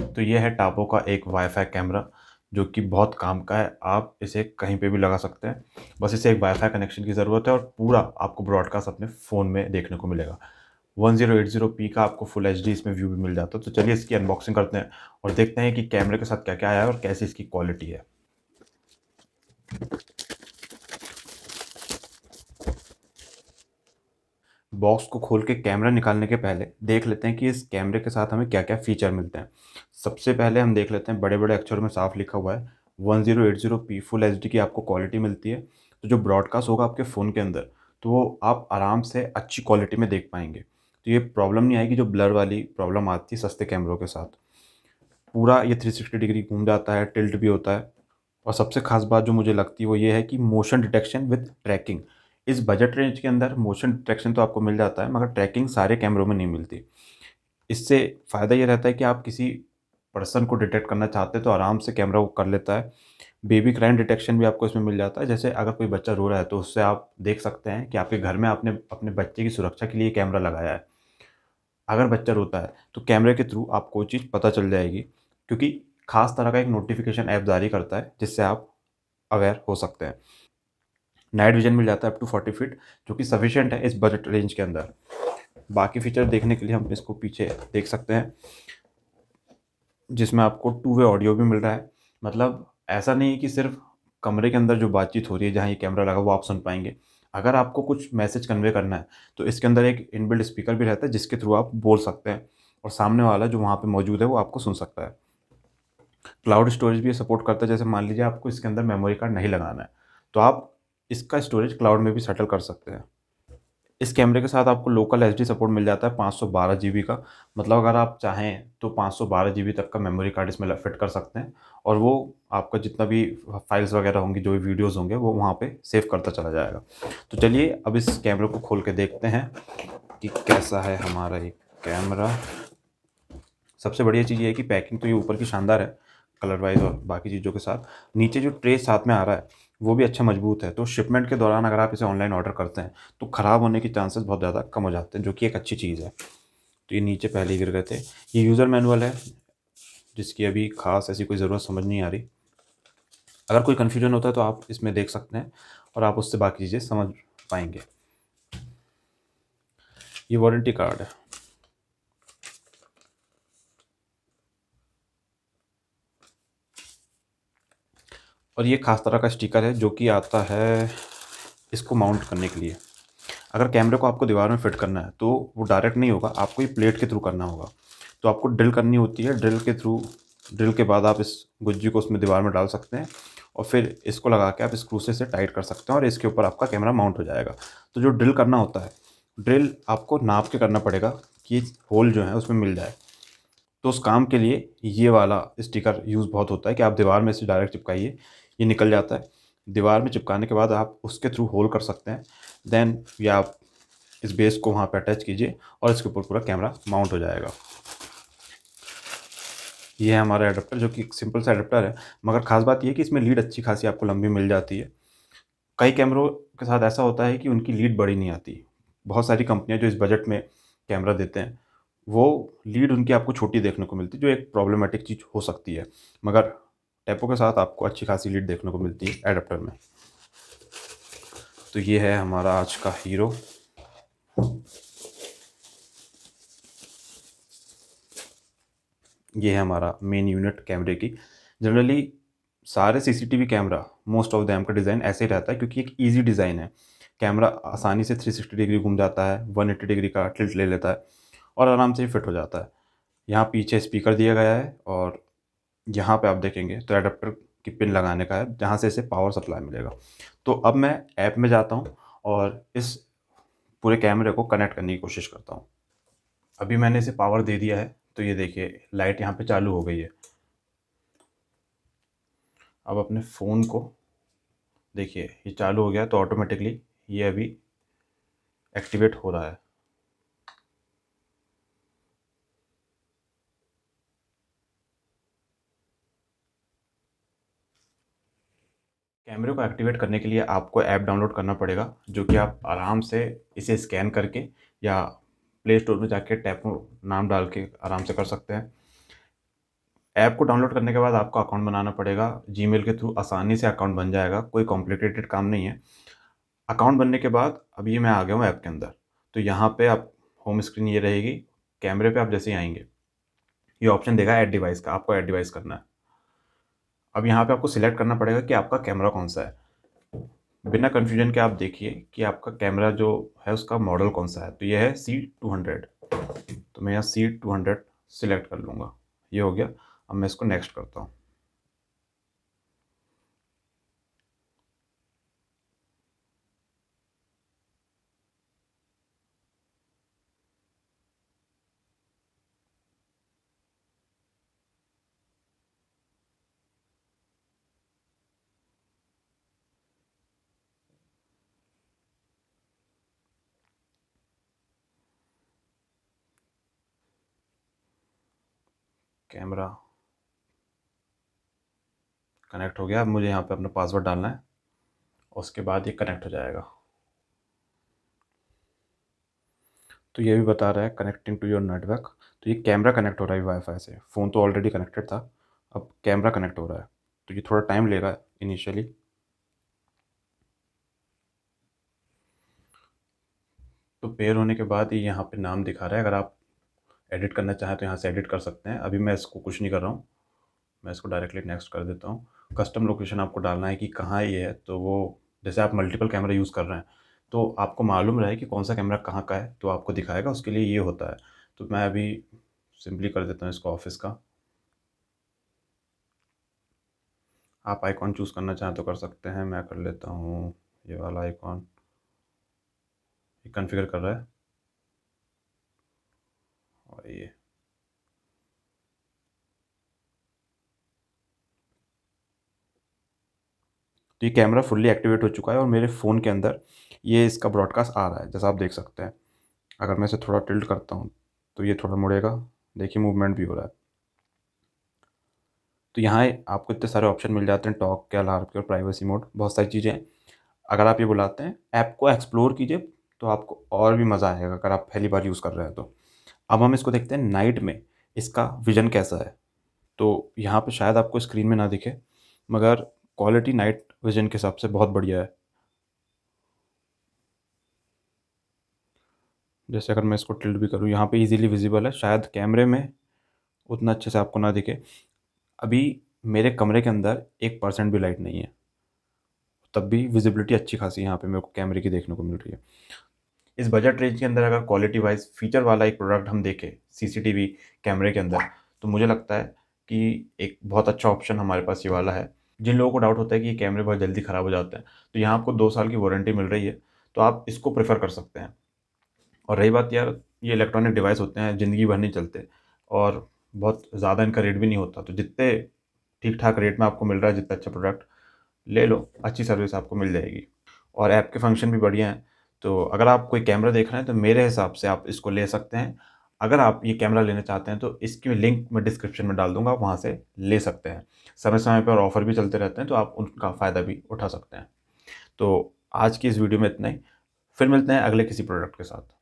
तो ये है टापो का एक वाईफ़ाई कैमरा जो कि बहुत काम का है। आप इसे कहीं पे भी लगा सकते हैं। बस इसे एक वाईफ़ाई कनेक्शन की ज़रूरत है और पूरा आपको ब्रॉडकास्ट अपने फ़ोन में देखने को मिलेगा। 1080p का आपको फुल एचडी इसमें व्यू भी मिल जाता है। तो चलिए इसकी अनबॉक्सिंग करते हैं और देखते हैं कि कैमरे के साथ क्या-क्या आया है और कैसी इसकी क्वालिटी है। बॉक्स को खोल के कैमरा निकालने के पहले देख लेते हैं कि इस कैमरे के साथ हमें क्या-क्या फ़ीचर मिलते हैं। सबसे पहले हम देख लेते हैं बड़े-बड़े अक्षरों में साफ लिखा हुआ है 1080p फुल एचडी की आपको क्वालिटी मिलती है। तो जो ब्रॉडकास्ट होगा आपके फ़ोन के अंदर, तो वो आप आराम से अच्छी क्वालिटी में देख पाएँगे। तो ये प्रॉब्लम नहीं आएगी जो ब्लर वाली प्रॉब्लम आती है सस्ते कैमरों के साथ। पूरा ये 360 डिग्री घूम जाता है, टिल्ट भी होता है। और सबसे ख़ास बात जो मुझे लगती है वो ये है कि मोशन डिटेक्शन विद ट्रैकिंग। इस बजट रेंज के अंदर मोशन डिटेक्शन तो आपको मिल जाता है, मगर ट्रैकिंग सारे कैमरों में नहीं मिलती। इससे फ़ायदा ये रहता है कि आप किसी पर्सन को डिटेक्ट करना चाहते हैं तो आराम से कैमरा वो कर लेता है। बेबी क्राइम डिटेक्शन भी आपको इसमें मिल जाता है। जैसे अगर कोई बच्चा रो रहा है तो उससे आप देख सकते हैं कि आपके घर में आपने अपने बच्चे की सुरक्षा के लिए कैमरा लगाया है। अगर बच्चा रोता है तो कैमरे के थ्रू आपको वो चीज़ पता चल जाएगी, क्योंकि ख़ास तरह का एक नोटिफ़िकेशन ऐप जारी करता है जिससे आप अवेयर हो सकते हैं। नाइट विज़न मिल जाता है अप टू 40 फीट, जो कि सफिशिएंट है इस बजट रेंज के अंदर। बाकी फीचर देखने के लिए हम इसको पीछे देख सकते हैं, जिसमें आपको टू वे ऑडियो भी मिल रहा है। मतलब ऐसा नहीं है कि सिर्फ़ कमरे के अंदर जो बातचीत हो रही है जहाँ ये कैमरा लगा वो आप सुन पाएँगे। अगर आपको कुछ मैसेज कन्वे करना है तो इसके अंदर एक इनबिल्ट स्पीकर भी रहता है जिसके थ्रू आप बोल सकते हैं और सामने वाला जो वहाँ पे मौजूद है वो आपको सुन सकता है। क्लाउड स्टोरेज भी ये सपोर्ट करता है। जैसे मान लीजिए आपको इसके अंदर मेमोरी कार्ड नहीं लगाना है, तो आप इसका स्टोरेज क्लाउड में भी सेटल कर सकते हैं। इस कैमरे के साथ आपको लोकल एसडी सपोर्ट मिल जाता है 512 जीबी का। मतलब अगर आप चाहें तो 512 जीबी तक का मेमोरी कार्ड इसमें ल फिट कर सकते हैं और वो आपका जितना भी फाइल्स वगैरह होंगी, जो भी वीडियोज़ होंगे, वो वहाँ पे सेव करता चला जाएगा। तो चलिए अब इस कैमरे को खोल के देखते हैं कि कैसा है हमारा ये कैमरा। सबसे बढ़िया चीज़ ये है कि पैकिंग तो ये ऊपर की शानदार है, कलर वाइज़ और बाकी चीज़ों के साथ। नीचे जो ट्रे साथ में आ रहा है, वो भी अच्छा मजबूत है। तो शिपमेंट के दौरान अगर आप इसे ऑनलाइन ऑर्डर करते हैं, तो ख़राब होने के चांसेस बहुत ज़्यादा कम हो जाते हैं, जो कि एक अच्छी चीज़ है। तो ये नीचे पहले ही गिर गए थे। ये यूज़र मैनुअल है, जिसकी अभी ख़ास ऐसी कोई ज़रूरत समझ नहीं आ रही। अगर कोई कन्फ्यूज़न होता है, तो आप इसमें देख सकते हैं और आप उससे बाकी चीज़ें समझ पाएँगे। ये वारंटी कार्ड है। और ये ख़ास तरह का स्टिकर है जो कि आता है इसको माउंट करने के लिए। अगर कैमरे को आपको दीवार में फिट करना है तो वो डायरेक्ट नहीं होगा, आपको ये प्लेट के थ्रू करना होगा। तो आपको ड्रिल करनी होती है, ड्रिल के थ्रू ड्रिल के बाद आप इस गुज्जी को उसमें दीवार में डाल सकते हैं और फिर इसको लगा के आप स्क्रू से इसे टाइट कर सकते हैं और इसके ऊपर आपका कैमरा माउंट हो जाएगा। तो जो ड्रिल करना होता है, ड्रिल आपको नाप के करना पड़ेगा कि होल जो है उसमें मिल जाए। तो उस काम के लिए ये वाला स्टिकर यूज़ बहुत होता है कि आप दीवार में इसे डायरेक्ट चिपकाइए, ये निकल जाता है। दीवार में चिपकाने के बाद आप उसके थ्रू होल कर सकते हैं। देन या आप इस बेस को वहाँ पे अटैच कीजिए और इसके ऊपर पूरा कैमरा माउंट हो जाएगा। ये है हमारा एडाप्टर, जो कि एक सिंपल सा एडाप्टर है, मगर ख़ास बात ये है कि इसमें लीड अच्छी खासी आपको लंबी मिल जाती है। कई कैमरों के साथ ऐसा होता है कि उनकी लीड बड़ी नहीं आती। बहुत सारी कंपनियाँ जो इस बजट में कैमरा देते हैं, वो लीड उनकी आपको छोटी देखने को मिलती है, जो एक प्रॉब्लमैटिक चीज़ हो सकती है। मगर टेपो के साथ आपको अच्छी खासी लीड देखने को मिलती है एडाप्टर में। तो ये है हमारा आज का हीरो। ये है हमारा मेन यूनिट कैमरे की। जनरली सारे CCTV camera, most of them का डिज़ाइन ऐसे ही रहता है, क्योंकि एक ईज़ी डिज़ाइन है। कैमरा आसानी से 360 डिग्री घूम जाता है, 180 डिग्री का टिल्ट ले लेता है और आराम से फिट हो जाता है। यहाँ पीछे स्पीकर दिया गया है और यहाँ पे आप देखेंगे तो एडाप्टर की पिन लगाने का है, जहाँ से इसे पावर सप्लाई मिलेगा। तो अब मैं ऐप में जाता हूँ और इस पूरे कैमरे को कनेक्ट करने की कोशिश करता हूँ। अभी मैंने इसे पावर दे दिया है, तो ये देखिए लाइट यहाँ पे चालू हो गई है। अब अपने फ़ोन को देखिए, ये चालू हो गया तो ऑटोमेटिकली ये अभी एक्टिवेट हो रहा है। कैमरे को एक्टिवेट करने के लिए आपको ऐप डाउनलोड करना पड़ेगा, जो कि आप आराम से इसे स्कैन करके या प्ले स्टोर में जाके टैपो नाम डाल के आराम से कर सकते हैं। ऐप को डाउनलोड करने के बाद आपको अकाउंट बनाना पड़ेगा। जीमेल के थ्रू आसानी से अकाउंट बन जाएगा, कोई कॉम्प्लिकेटेड काम नहीं है। अकाउंट बनने के बाद अभी मैं आ गया हूँ ऐप के अंदर। तो यहाँ पे आप होम स्क्रीन ये रहेगी। कैमरे पे आप जैसे ही आएँगे, ये ऑप्शन देगा ऐड डिवाइस का, आपको ऐड डिवाइस करना है। अब यहाँ पे आपको सिलेक्ट करना पड़ेगा कि आपका कैमरा कौन-सा है। बिना कन्फ्यूजन के आप देखिए कि आपका कैमरा जो है उसका मॉडल कौन-सा है। तो ये है C200। तो मैं यहाँ C200 सिलेक्ट कर लूँगा। ये हो गया। अब मैं इसको नेक्स्ट करता हूँ। कैमरा कनेक्ट हो गया। अब मुझे यहाँ पे अपना पासवर्ड डालना है, उसके बाद ये कनेक्ट हो जाएगा। तो ये भी बता रहा है कनेक्टिंग टू योर नेटवर्क। तो ये कैमरा कनेक्ट हो रहा है वाईफ़ाई से। फ़ोन तो ऑलरेडी कनेक्टेड था, अब कैमरा कनेक्ट हो रहा है। तो ये थोड़ा टाइम लेगा इनिशियली। तो पेयर होने के बाद ये यहाँ पे नाम दिखा रहा है। अगर आप एडिट करना चाहें तो यहाँ से एडिट कर सकते हैं। अभी मैं इसको कुछ नहीं कर रहा हूँ, मैं इसको डायरेक्टली नेक्स्ट कर देता हूँ। कस्टम लोकेशन आपको डालना है कि कहाँ ये है। तो वो जैसे आप मल्टीपल कैमरा यूज़ कर रहे हैं, तो आपको मालूम रहे कि कौन-सा कैमरा कहाँ का है, तो आपको दिखाएगा, उसके लिए ये होता है। तो मैं अभी सिंपली कर देता हूँ इसको ऑफ़िस का। आप आइकॉन चूज़ करना चाहें तो कर सकते हैं। मैं कर लेता हूँ ये वाला आइकॉन। ये कॉन्फ़िगर कर रहा है। और ये तो ये कैमरा फुल्ली एक्टिवेट हो चुका है और मेरे फ़ोन के अंदर ये इसका ब्रॉडकास्ट आ रहा है, जैसा आप देख सकते हैं। अगर मैं इसे थोड़ा टिल्ट करता हूँ, तो ये थोड़ा मुड़ेगा। देखिए मूवमेंट भी हो रहा है। तो यहाँ आपको इतने सारे ऑप्शन मिल जाते हैं, टॉक के, अलार्म के और प्राइवेसी मोड, बहुत सारी चीज़ें हैं। अगर आप ये बुलाते हैं, ऐप को एक्सप्लोर कीजिए, तो आपको और भी मज़ा आएगा अगर आप पहली बार यूज़ कर रहे हैं तो। अब हम इसको देखते हैं नाइट में इसका विज़न कैसा है। तो यहाँ पे शायद आपको स्क्रीन में ना दिखे, मगर क्वालिटी नाइट विज़न के हिसाब से बहुत बढ़िया है। जैसे अगर मैं इसको टिल्ट भी करूँ, यहाँ पे ईज़िली विज़िबल है, शायद कैमरे में उतना अच्छे से आपको ना दिखे। अभी मेरे कमरे के अंदर 1% भी लाइट नहीं है, तब भी विज़िबिलिटी अच्छी खासी यहाँ पे मेरे को कैमरे की देखने को मिल रही है। इस बजट रेंज के अंदर अगर क्वालिटी वाइज़ फ़ीचर वाला एक प्रोडक्ट हम देखें सीसीटीवी कैमरे के अंदर, तो मुझे लगता है कि एक बहुत अच्छा ऑप्शन हमारे पास ये वाला है। जिन लोगों को डाउट होता है कि ये कैमरे बहुत जल्दी ख़राब हो जाते हैं, तो यहाँ आपको 2 साल की वारंटी मिल रही है, तो आप इसको प्रेफ़र कर सकते हैं। और रही बात यार, ये इलेक्ट्रॉनिक डिवाइस होते हैं, ज़िंदगी भर नहीं चलते और बहुत ज़्यादा इनका रेट भी नहीं होता। तो जितने ठीक-ठाक रेट में आपको मिल रहा है, जितना अच्छा प्रोडक्ट, ले लो, अच्छी सर्विस आपको मिल जाएगी। और ऐप के फ़ंक्शन भी बढ़िया हैं। तो अगर आप कोई कैमरा देख रहे हैं, तो मेरे हिसाब से आप इसको ले सकते हैं। अगर आप ये कैमरा लेना चाहते हैं, तो इसकी लिंक मैं डिस्क्रिप्शन में डाल दूँगा, आप वहाँ से ले सकते हैं। समय-समय पर ऑफ़र भी चलते रहते हैं, तो आप उनका फ़ायदा भी उठा सकते हैं। तो आज की इस वीडियो में इतना ही। फिर मिलते हैं अगले किसी प्रोडक्ट के साथ।